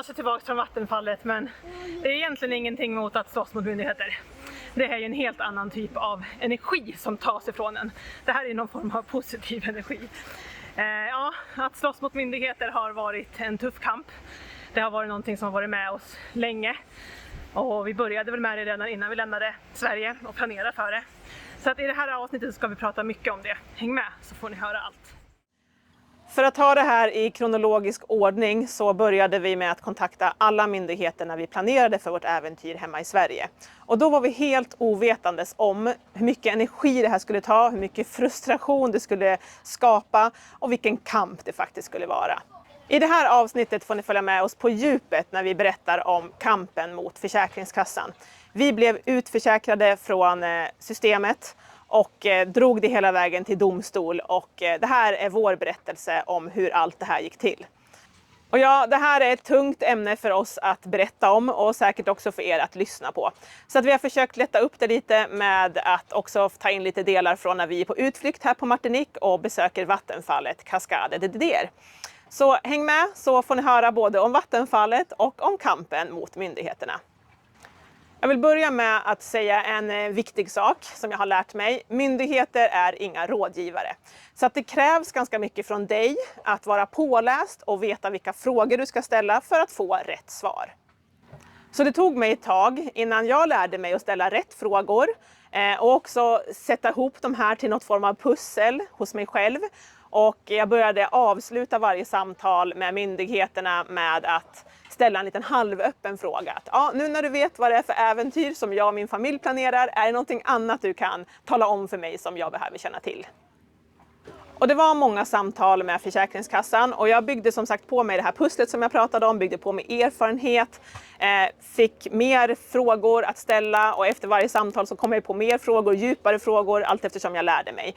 sig tillbaka från vattenfallet, men det är egentligen ingenting mot att slåss mot myndigheter. Det är ju en helt annan typ av energi som tas ifrån en. Det här är någon form av positiv energi. Ja, att slåss mot myndigheter har varit en tuff kamp. Det har varit någonting som har varit med oss länge. Och vi började väl med det redan innan vi lämnade Sverige och planerade för det. Så att i det här avsnittet ska vi prata mycket om det. Häng med så får ni höra allt. För att ta det här i kronologisk ordning så började vi med att kontakta alla myndigheter när vi planerade för vårt äventyr hemma i Sverige. Och då var vi helt ovetandes om hur mycket energi det här skulle ta, hur mycket frustration det skulle skapa och vilken kamp det faktiskt skulle vara. I det här avsnittet får ni följa med oss på djupet när vi berättar om kampen mot Försäkringskassan. Vi blev utförsäkrade från systemet och drog det hela vägen till domstol, och det här är vår berättelse om hur allt det här gick till. Och ja, det här är ett tungt ämne för oss att berätta om och säkert också för er att lyssna på. Så att vi har försökt lätta upp det lite med att också ta in lite delar från när vi är på utflykt här på Martinique och besöker vattenfallet Cascade de Dider. Så häng med så får ni höra både om vattenfallet och om kampen mot myndigheterna. Jag vill börja med att säga en viktig sak som jag har lärt mig. Myndigheter är inga rådgivare. Så att det krävs ganska mycket från dig att vara påläst och veta vilka frågor du ska ställa för att få rätt svar. Så det tog mig ett tag innan jag lärde mig att ställa rätt frågor och också sätta ihop de här till något form av pussel hos mig själv. Och jag började avsluta varje samtal med myndigheterna med att ställa en liten halvöppen fråga. Att, ja, nu när du vet vad det är för äventyr som jag och min familj planerar, är det någonting annat du kan tala om för mig som jag behöver känna till? Och det var många samtal med Försäkringskassan och jag byggde som sagt på mig det här pusslet som jag pratade om, byggde på med erfarenhet, fick mer frågor att ställa och efter varje samtal så kom jag på mer frågor, djupare frågor, allt eftersom jag lärde mig.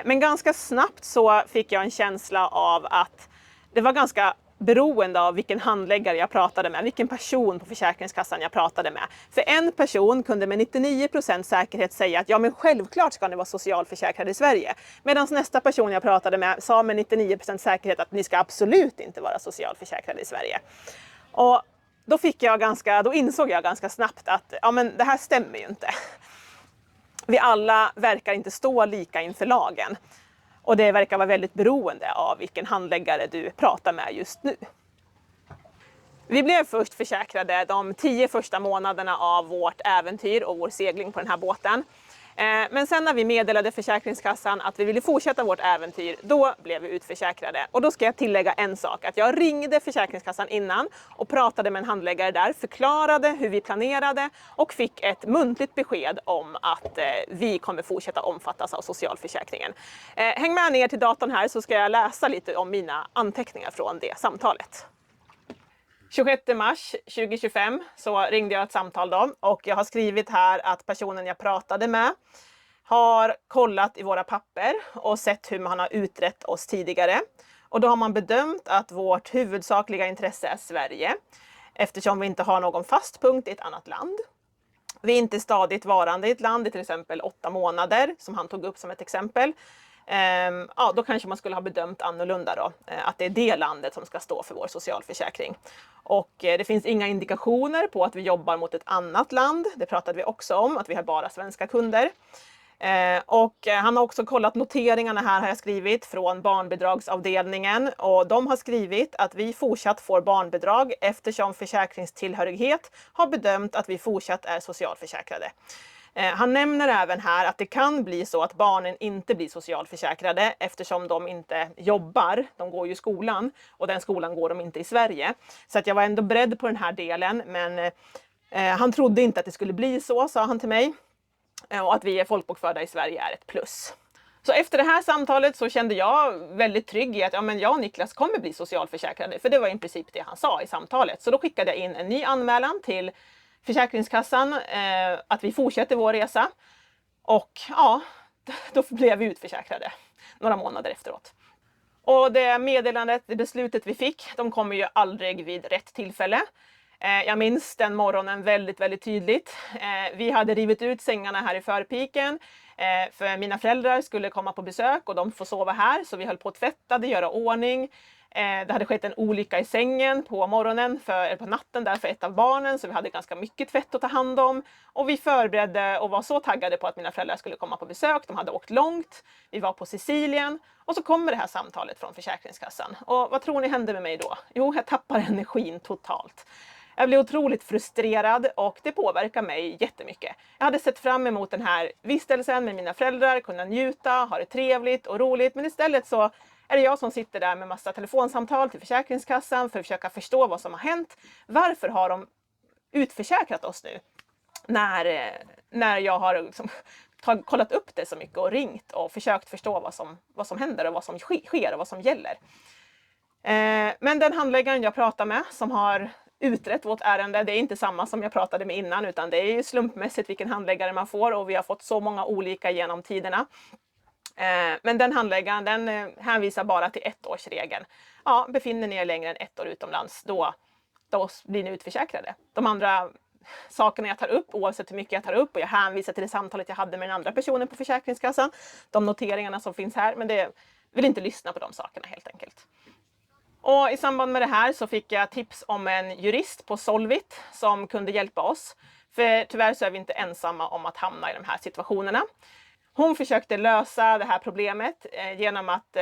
Men ganska snabbt så fick jag en känsla av att det var ganska beroende av vilken handläggare jag pratade med, vilken person på Försäkringskassan jag pratade med. För en person kunde med 99% säkerhet säga att ja, men självklart ska ni vara socialförsäkrade i Sverige. Medan nästa person jag pratade med sa med 99% säkerhet att ni ska absolut inte vara socialförsäkrade i Sverige. Och då insåg jag ganska snabbt att ja, men det här stämmer ju inte. Vi alla verkar inte stå lika inför lagen. Och det verkar vara väldigt beroende av vilken handläggare du pratar med just nu. Vi blev först försäkrade de 10 första månaderna av vårt äventyr och vår segling på den här båten. Men sen när vi meddelade Försäkringskassan att vi ville fortsätta vårt äventyr, då blev vi utförsäkrade. Och då ska jag tillägga en sak, att jag ringde Försäkringskassan innan och pratade med en handläggare där, förklarade hur vi planerade och fick ett muntligt besked om att vi kommer fortsätta omfattas av socialförsäkringen. Häng med ner till datorn här så ska jag läsa lite om mina anteckningar från det samtalet. 26 mars 2025 så ringde jag ett samtal då och jag har skrivit här att personen jag pratade med har kollat i våra papper och sett hur man har utrett oss tidigare. Och då har man bedömt att vårt huvudsakliga intresse är Sverige eftersom vi inte har någon fast punkt i ett annat land. Vi är inte stadigt varande i ett land i till exempel 8 månader som han tog upp som ett exempel. Ja, då kanske man skulle ha bedömt annorlunda då, att det är det landet som ska stå för vår socialförsäkring. Och det finns inga indikationer på att vi jobbar mot ett annat land. Det pratade vi också om, att vi har bara svenska kunder. Och han har också kollat noteringarna här har jag skrivit från barnbidragsavdelningen och de har skrivit att vi fortsatt får barnbidrag eftersom försäkringstillhörighet har bedömt att vi fortsatt är socialförsäkrade. Han nämner även här att det kan bli så att barnen inte blir socialförsäkrade eftersom de inte jobbar. De går ju skolan och den skolan går de inte i Sverige. Så att jag var ändå beredd på den här delen, men han trodde inte att det skulle bli så, sa han till mig. Och att vi är folkbokförda i Sverige är ett plus. Så efter det här samtalet så kände jag väldigt trygg i att ja, men jag och Niklas kommer bli socialförsäkrade. För det var i princip det han sa i samtalet. Så då skickade jag in en ny anmälan till Försäkringskassan att vi fortsätter vår resa. Och ja, då blev vi utförsäkrade några månader efteråt. Och det meddelandet, det beslutet vi fick, de kommer ju aldrig vid rätt tillfälle. Jag minns den morgonen väldigt, väldigt tydligt. Vi hade rivit ut sängarna här i förpiken. För mina föräldrar skulle komma på besök och de får sova här. Så vi höll på att tvätta, göra ordning. Det hade skett en olycka i sängen på morgonen, på natten där för ett av barnen, så vi hade ganska mycket tvätt att ta hand om. Och vi förberedde och var så taggade på att mina föräldrar skulle komma på besök. De hade åkt långt, vi var på Sicilien och så kommer det här samtalet från Försäkringskassan. Och vad tror ni hände med mig då? Jo, jag tappar energin totalt. Jag blev otroligt frustrerad och det påverkar mig jättemycket. Jag hade sett fram emot den här vistelsen med mina föräldrar, kunna njuta, ha det trevligt och roligt, men istället så är det jag som sitter där med massa telefonsamtal till Försäkringskassan för att försöka förstå vad som har hänt. Varför har de utförsäkrat oss nu? När jag har liksom kollat upp det så mycket och ringt och försökt förstå vad som händer och vad som sker och vad som gäller. Men den handläggaren jag pratar med som har utrett vårt ärende, det är inte samma som jag pratade med innan, utan det är ju slumpmässigt vilken handläggare man får och vi har fått så många olika genom tiderna. Men den handläggaren, den hänvisar bara till 1-årsregeln. Ja, befinner ni er längre än 1 år utomlands, då blir ni utförsäkrade. De andra sakerna jag tar upp, oavsett hur mycket jag tar upp, och jag hänvisar till det samtalet jag hade med den andra personen på Försäkringskassan, de noteringarna som finns här, men det vill inte lyssna på de sakerna helt enkelt. Och i samband med det här så fick jag tips om en jurist på Solvit som kunde hjälpa oss. För tyvärr så är vi inte ensamma om att hamna i de här situationerna. Hon försökte lösa det här problemet genom att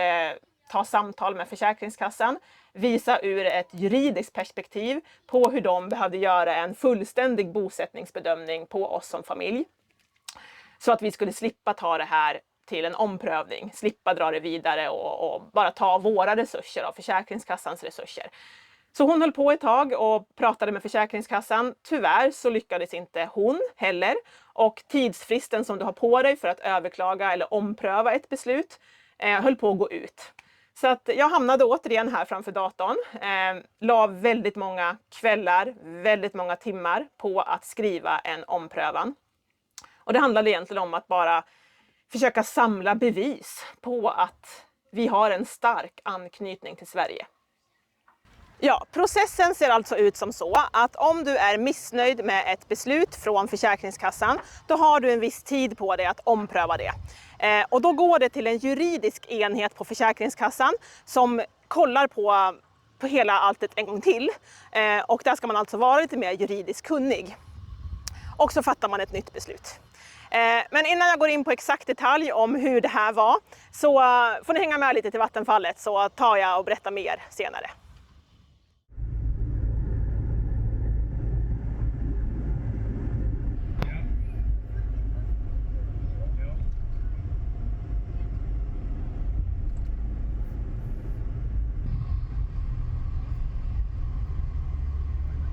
ta samtal med Försäkringskassan, visa ur ett juridiskt perspektiv på hur de behövde göra en fullständig bosättningsbedömning på oss som familj. Så att vi skulle slippa ta det här till en omprövning, slippa dra det vidare och bara ta våra resurser av Försäkringskassans resurser. Så hon höll på ett tag och pratade med Försäkringskassan. Tyvärr så lyckades inte hon heller. Och tidsfristen som du har på dig för att överklaga eller ompröva ett beslut höll på att gå ut. Så att jag hamnade återigen här framför datorn. La väldigt många kvällar, väldigt många timmar på att skriva en omprövan. Och det handlade egentligen om att bara försöka samla bevis på att vi har en stark anknytning till Sverige. Ja, processen ser alltså ut som så att om du är missnöjd med ett beslut från Försäkringskassan, då har du en viss tid på dig att ompröva det. Och då går det till en juridisk enhet på Försäkringskassan som kollar på hela alltet en gång till. Och där ska man alltså vara lite mer juridiskt kunnig. Och så fattar man ett nytt beslut. Men innan jag går in på exakt detalj om hur det här var, så får ni hänga med lite till vattenfallet, så tar jag och berättar mer senare.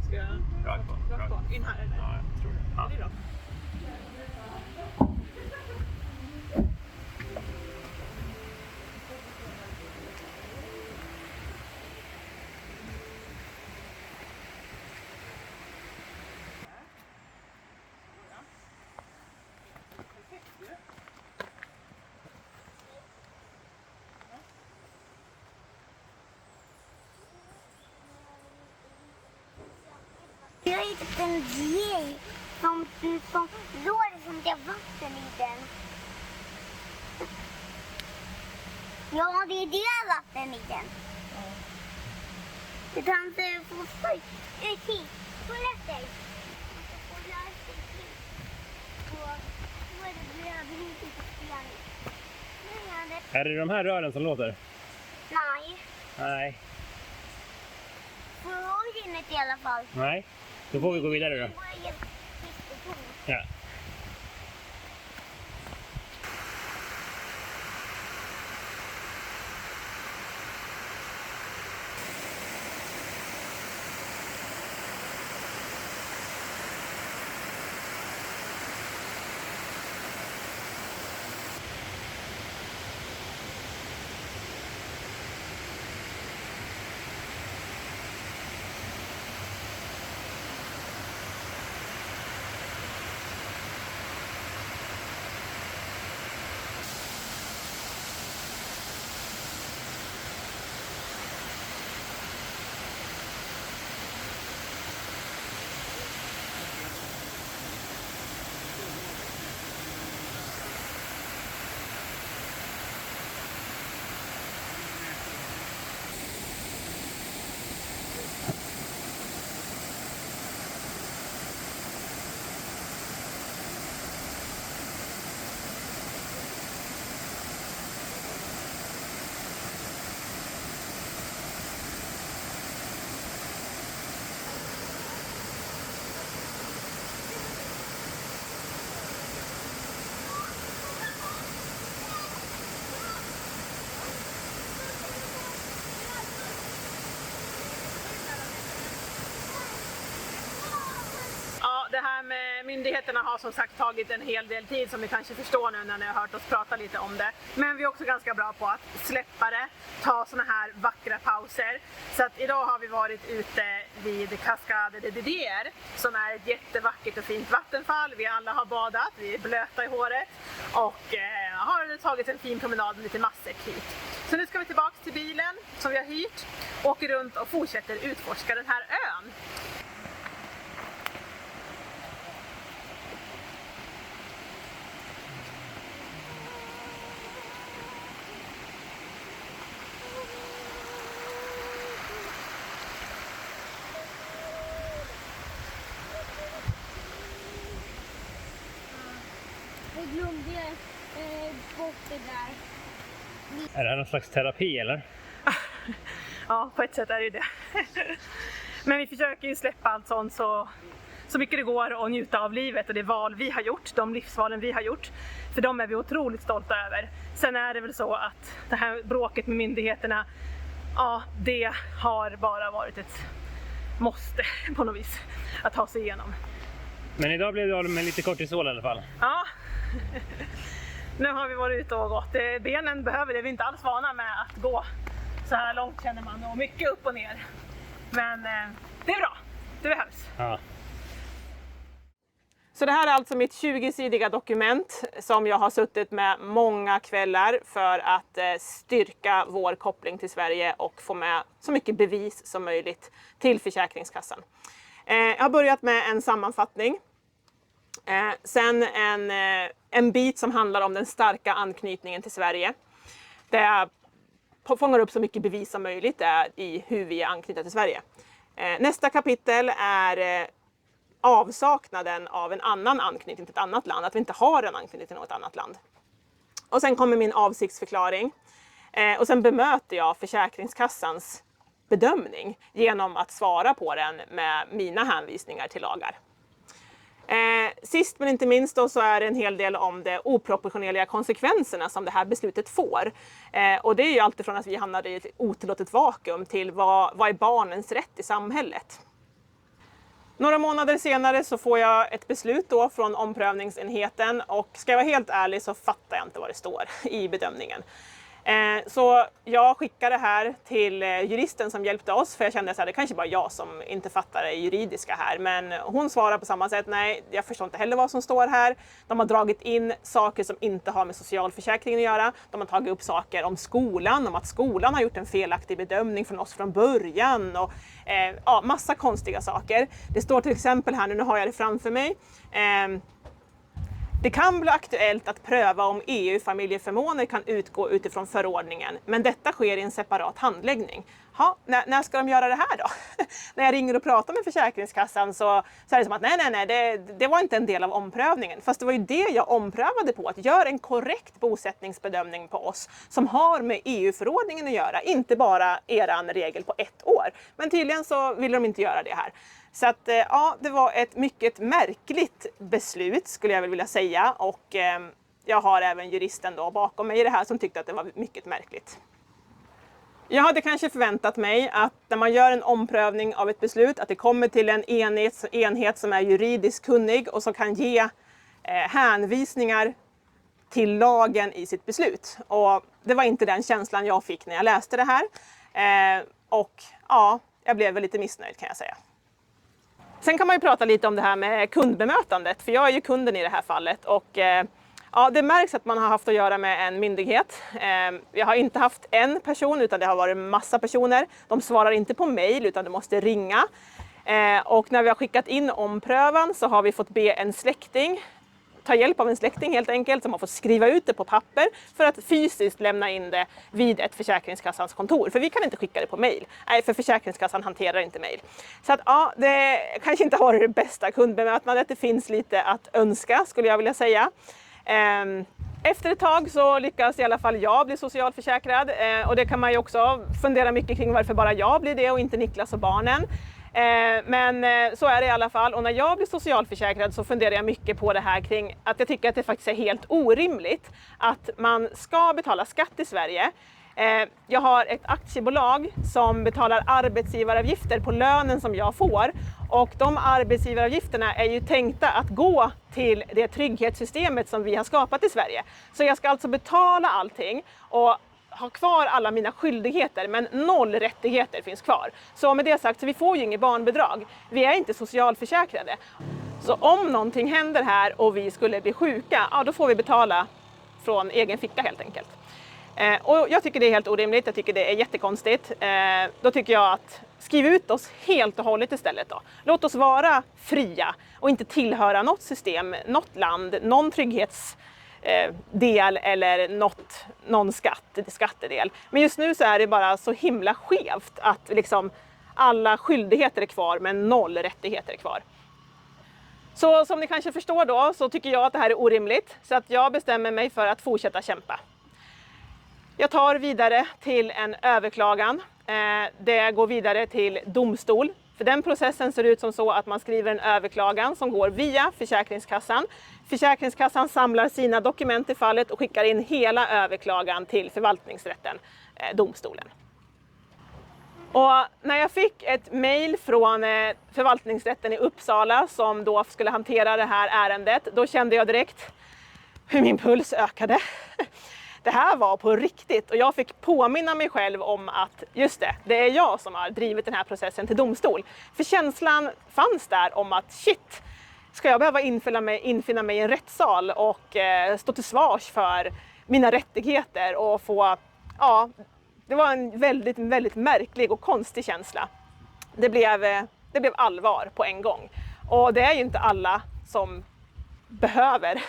Ska jag rakt på? In här eller? Ja, jag tror det. Ja. Det är bra. Jag har hittat en grej som låg som det är vatten i den. Ja, det är vatten i den. Du kan inte få skit. Hit, på lätter. Och jag så är det blödligt i sten. Är det de här rören som låter? Nej, Nej. får jag ihåg innet i alla fall. Nej. Då får vi gå vidare då. Det var helt fisketomt. Ja. myndigheterna har som sagt tagit en hel del tid, som ni kanske förstår nu när ni har hört oss prata lite om det. Men vi är också ganska bra på att släppa det, ta såna här vackra pauser. Så att idag har vi varit ute vid Cascade de Didier, som är ett jättevackert och fint vattenfall. Vi alla har badat, vi är blöta i håret och har tagit en fin promenad med lite matsäck hit. Så nu ska vi tillbaka till bilen som vi har hyrt, åker runt och fortsätter utforska den här ön. Jag glömde bort det där. Är det här någon slags terapi eller? Ja, på ett sätt är det det. Men vi försöker ju släppa allt sånt så mycket det går och njuta av livet och det val vi har gjort, de livsvalen vi har gjort. För de är vi otroligt stolta över. Sen är det väl så att det här bråket med myndigheterna, ja, det har bara varit ett måste på något vis att ta sig igenom. Men idag blev det av med lite kortisol i alla fall. Ja, nu har vi varit ute och gått. Benen behöver det, vi är inte alls vana med att gå så här långt känner man och mycket upp och ner. Men det är bra, det behövs. Ja. Så det här är alltså mitt 20-sidiga dokument som jag har suttit med många kvällar för att styrka vår koppling till Sverige och få med så mycket bevis som möjligt till Försäkringskassan. Jag har börjat med en sammanfattning. Sen en bit som handlar om den starka anknytningen till Sverige. Där jag fångar upp så mycket bevis som möjligt i hur vi är anknutna till Sverige. Nästa kapitel är avsaknaden av en annan anknytning till ett annat land. Att vi inte har en anknytning till något annat land. Och sen kommer min avsiktsförklaring. Och sen bemöter jag Försäkringskassans bedömning genom att svara på den med mina hänvisningar till lagar. Sist men inte minst då så är det en hel del om de oproportionerliga konsekvenserna som det här beslutet får. Och det är ju alltid från att vi hamnade i ett otillåtet vakuum till vad är barnens rätt i samhället. Några månader senare så får jag ett beslut då från omprövningsenheten och ska jag vara helt ärlig så fattar jag inte vad det står i bedömningen. Så jag skickade det här till juristen som hjälpte oss för jag kände att det kanske bara jag som inte fattar det juridiska här. Men hon svarar på samma sätt, nej jag förstår inte heller vad som står här. De har dragit in saker som inte har med socialförsäkringen att göra. De har tagit upp saker om skolan, om att skolan har gjort en felaktig bedömning från oss från början. Och massa konstiga saker. Det står till exempel här, nu har jag det framför mig. Det kan bli aktuellt att pröva om EU-familjeförmåner kan utgå utifrån förordningen, men detta sker i en separat handläggning. När ska de göra det här då? När jag ringer och pratar med Försäkringskassan så är det som att nej, det var inte en del av omprövningen. Fast det var ju det jag omprövade på, att göra en korrekt bosättningsbedömning på oss som har med EU-förordningen att göra, inte bara eran regel på 1 år. Men tydligen så vill de inte göra det här. Så att det var ett mycket märkligt beslut skulle jag vilja säga och jag har även juristen då bakom mig i det här som tyckte att det var mycket märkligt. Jag hade kanske förväntat mig att när man gör en omprövning av ett beslut att det kommer till en enhet som är juridiskt kunnig och som kan ge hänvisningar till lagen i sitt beslut. Och det var inte den känslan jag fick när jag läste det här. Och jag blev väl lite missnöjd kan jag säga. Sen kan man ju prata lite om det här med kundbemötandet, för jag är ju kunden i det här fallet och det märks att man har haft att göra med en myndighet. Jag har inte haft en person utan det har varit massa personer. De svarar inte på mejl utan de måste ringa. Och när vi har skickat in omprövan så har vi fått be en släkting ta hjälp av en släkting helt enkelt som har fått skriva ut det på papper för att fysiskt lämna in det vid ett Försäkringskassans kontor. För vi kan inte skicka det på mejl. Nej, för Försäkringskassan hanterar inte mejl. Så att det kanske inte har varit det bästa kundbemötandet. Det finns lite att önska skulle jag vilja säga. Efter ett tag så lyckas i alla fall jag bli socialförsäkrad och det kan man ju också fundera mycket kring varför bara jag blir det och inte Niklas och barnen. Men så är det i alla fall och när jag blir socialförsäkrad så funderar jag mycket på det här kring att jag tycker att det faktiskt är helt orimligt att man ska betala skatt i Sverige Jag har ett aktiebolag som betalar arbetsgivaravgifter på lönen som jag får. Och de arbetsgivaravgifterna är ju tänkta att gå till det trygghetssystemet som vi har skapat i Sverige. Så jag ska alltså betala allting och ha kvar alla mina skyldigheter, men 0 rättigheter finns kvar. Så med det sagt, så vi får ju inget barnbidrag. Vi är inte socialförsäkrade. Så om någonting händer här och vi skulle bli sjuka, ja, då får vi betala från egen ficka helt enkelt. Och jag tycker det är helt orimligt, jag tycker det är jättekonstigt. Då tycker jag att skriv ut oss helt och hållet istället då. Låt oss vara fria och inte tillhöra något system, något land, någon trygghetsdel eller någon skattedel. Men just nu så är det bara så himla skevt att liksom alla skyldigheter är kvar men 0 rättigheter är kvar. Så som ni kanske förstår då så tycker jag att det här är orimligt, så att jag bestämmer mig för att fortsätta kämpa. Jag tar vidare till en överklagan. Det går vidare till domstol. För den processen ser ut som så att man skriver en överklagan som går via Försäkringskassan. Försäkringskassan samlar sina dokument i fallet och skickar in hela överklagan till förvaltningsrätten, domstolen. Och när jag fick ett mejl från förvaltningsrätten i Uppsala som då skulle hantera det här ärendet, då kände jag direkt hur min puls ökade. Det här var på riktigt och jag fick påminna mig själv om att just det är jag som har drivit den här processen till domstol. För känslan fanns där om att shit, ska jag behöva infinna mig i en rättssal och stå till svars för mina rättigheter och få, ja, det var en väldigt, väldigt märklig och konstig känsla. Det blev allvar på en gång. Och det är ju inte alla som behöver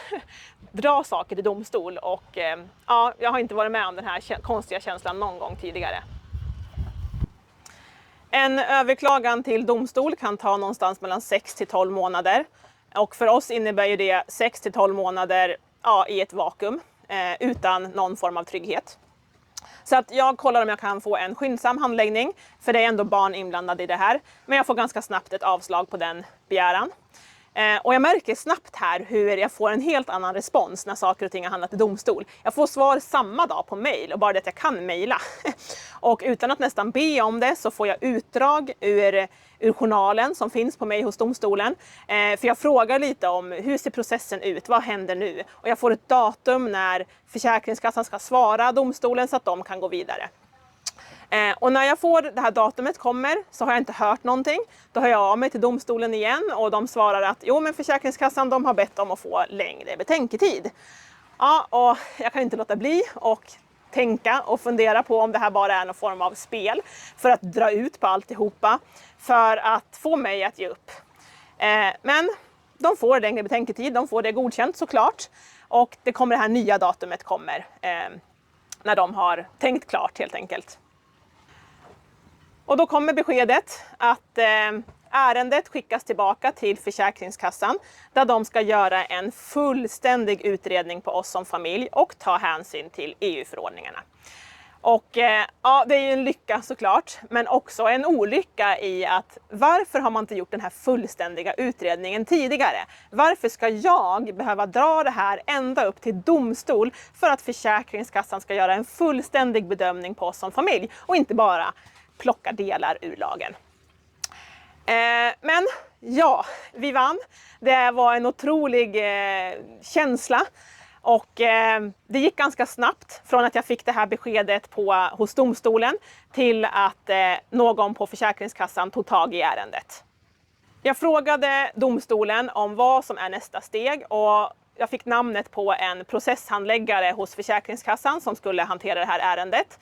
dra saker till domstol och ja, jag har inte varit med om den här konstiga känslan någon gång tidigare. En överklagan till domstol kan ta någonstans mellan 6 till 12 månader. Och för oss innebär ju det 6 till 12 månader i ett vakuum utan någon form av trygghet. Så att jag kollar om jag kan få en skyndsam handläggning, för det är ändå barn inblandade i det här. Men jag får ganska snabbt ett avslag på den begäran. Och jag märker snabbt här hur jag får en helt annan respons när saker och ting har hamnat i domstol. Jag får svar samma dag på mejl, och bara det att jag kan mejla. Och utan att nästan be om det så får jag utdrag ur journalen som finns på mig hos domstolen. För jag frågar lite om hur ser processen ut, vad händer nu? Och jag får ett datum när Försäkringskassan ska svara domstolen så att de kan gå vidare. Och när jag får det här datumet kommer så har jag inte hört någonting. Då hör jag av mig till domstolen igen och de svarar att jo, men Försäkringskassan de har bett om att få längre betänketid. Ja, och jag kan inte låta bli och tänka och fundera på om det här bara är någon form av spel för att dra ut på alltihopa för att få mig att ge upp. Men de får längre betänketid, de får det godkänt såklart, och det kommer det här nya datumet kommer när de har tänkt klart helt enkelt. Och då kommer beskedet att ärendet skickas tillbaka till Försäkringskassan där de ska göra en fullständig utredning på oss som familj och ta hänsyn till EU-förordningarna. Och ja, det är ju en lycka såklart, men också en olycka i att varför har man inte gjort den här fullständiga utredningen tidigare? Varför ska jag behöva dra det här ända upp till domstol för att Försäkringskassan ska göra en fullständig bedömning på oss som familj och inte bara plocka delar ur lagen? Men ja, vi vann. Det var en otrolig känsla. Och det gick ganska snabbt från att jag fick det här beskedet hos domstolen till att någon på Försäkringskassan tog tag i ärendet. Jag frågade domstolen om vad som är nästa steg och jag fick namnet på en processhandläggare hos Försäkringskassan som skulle hantera det här ärendet.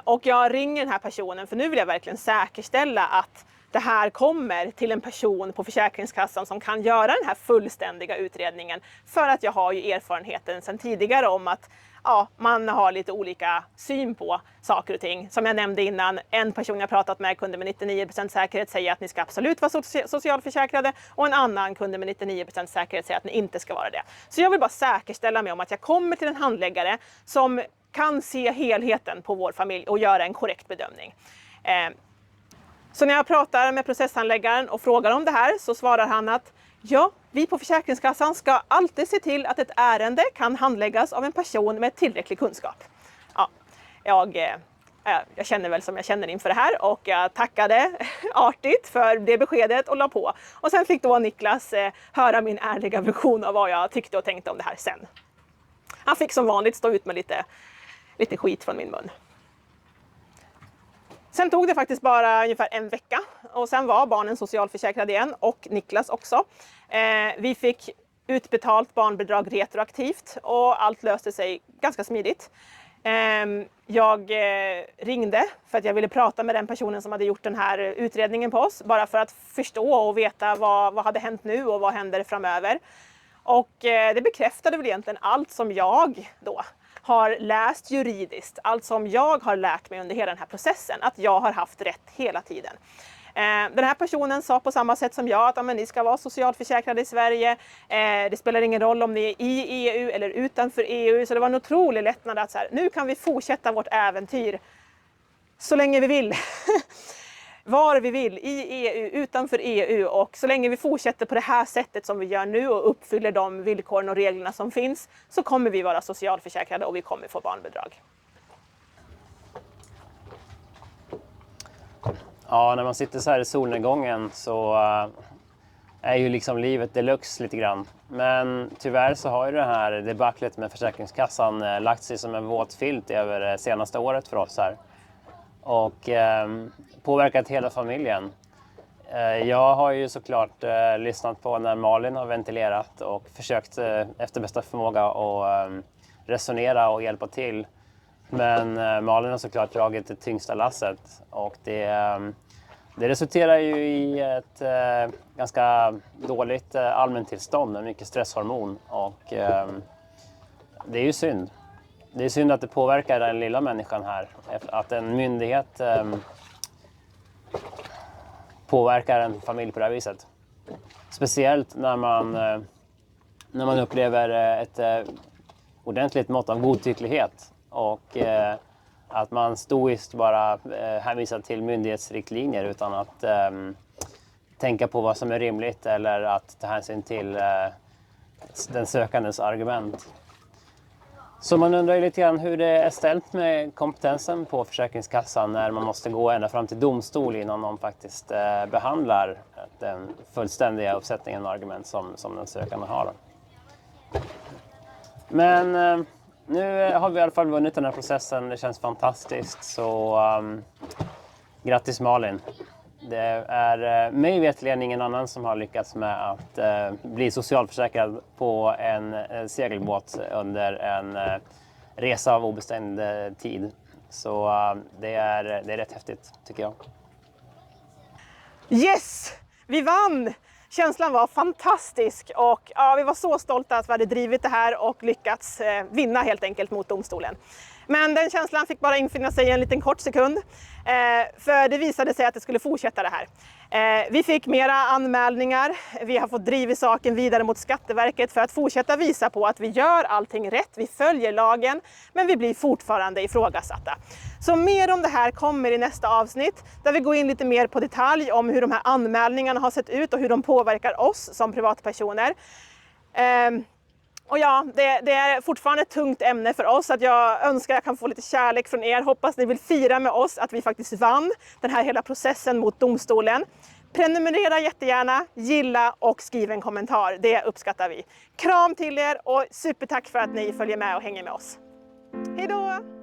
Och jag ringer den här personen för nu vill jag verkligen säkerställa att det här kommer till en person på Försäkringskassan som kan göra den här fullständiga utredningen. För att jag har ju erfarenheten sedan tidigare om att ja, man har lite olika syn på saker och ting. Som jag nämnde innan, en person jag pratat med kunde med 99% säkerhet säga att ni ska absolut vara socialförsäkrade och en annan kunde med 99% säkerhet säga att ni inte ska vara det. Så jag vill bara säkerställa mig om att jag kommer till en handläggare som kan se helheten på vår familj och göra en korrekt bedömning. Så när jag pratar med processhandläggaren och frågar om det här så svarar han att ja, vi på Försäkringskassan ska alltid se till att ett ärende kan handläggas av en person med tillräcklig kunskap. Ja, jag känner väl som jag känner inför det här och jag tackade artigt för det beskedet och la på. Och sen fick då Niklas höra min ärliga version av vad jag tyckte och tänkte om det här sen. Han fick som vanligt stå ut med lite skit från min mun. Sen tog det faktiskt bara ungefär en vecka och sen var barnen socialförsäkrade igen och Niklas också. Vi fick utbetalt barnbidrag retroaktivt och allt löste sig ganska smidigt. Jag ringde för att jag ville prata med den personen som hade gjort den här utredningen på oss. Bara för att förstå och veta vad hade hänt nu och vad händer framöver. Och det bekräftade väl egentligen allt som jag då har läst juridiskt. Allt som jag har lärt mig under hela den här processen. Att jag har haft rätt hela tiden. Den här personen sa på samma sätt som jag att ni ska vara socialförsäkrade i Sverige. Det spelar ingen roll om ni är i EU eller utanför EU. Så det var en otrolig lättnad att så här, nu kan vi fortsätta vårt äventyr så länge vi vill. Var vi vill, i EU, utanför EU och så länge vi fortsätter på det här sättet som vi gör nu och uppfyller de villkoren och reglerna som finns så kommer vi vara socialförsäkrade och vi kommer få barnbidrag. Ja, när man sitter så här i solnedgången så är ju liksom livet deluxe lite grann. Men tyvärr så har ju det här debaclet med Försäkringskassan lagt sig som en våt filt över det senaste året för oss här. Och påverkat hela familjen. Jag har ju såklart lyssnat på när Malin har ventilerat och försökt efter bästa förmåga att resonera och hjälpa till. Men Malin har såklart dragit det tyngsta lasset och det resulterar ju i ett ganska dåligt allmäntillstånd med mycket stresshormon och det är ju synd. Det är synd att det påverkar den lilla människan här, att en myndighet påverkar en familj på det här viset. Speciellt när man upplever ett ordentligt mått av godtycklighet och att man stoiskt bara hänvisar till myndighetsriktlinjer utan att tänka på vad som är rimligt eller att ta hänsyn till den sökandes argument. Så man undrar ju lite grann hur det är ställt med kompetensen på Försäkringskassan när man måste gå ända fram till domstol innan de faktiskt behandlar den fullständiga uppsättningen med argument som den sökande har. Men nu har vi i alla fall vunnit den här processen, det känns fantastiskt så grattis Malin. Det är mig vetligen ingen annan som har lyckats med att bli socialförsäkrad på en segelbåt under en resa av obestämd tid. Så det är rätt häftigt tycker jag. Yes! Vi vann! Känslan var fantastisk och vi var så stolta att vi hade drivit det här och lyckats vinna helt enkelt mot domstolen. Men den känslan fick bara infinna sig en liten kort sekund. För det visade sig att det skulle fortsätta det här. Vi fick mera anmälningar. Vi har fått driva saken vidare mot Skatteverket för att fortsätta visa på att vi gör allting rätt. Vi följer lagen, men vi blir fortfarande ifrågasatta. Så mer om det här kommer i nästa avsnitt där vi går in lite mer på detalj om hur de här anmälningarna har sett ut och hur de påverkar oss som privatpersoner. Och ja, det är fortfarande ett tungt ämne för oss att jag önskar att jag kan få lite kärlek från er. Hoppas ni vill fira med oss att vi faktiskt vann den här hela processen mot domstolen. Prenumerera jättegärna, gilla och skriv en kommentar. Det uppskattar vi. Kram till er och supertack för att ni följer med och hänger med oss. Hej då!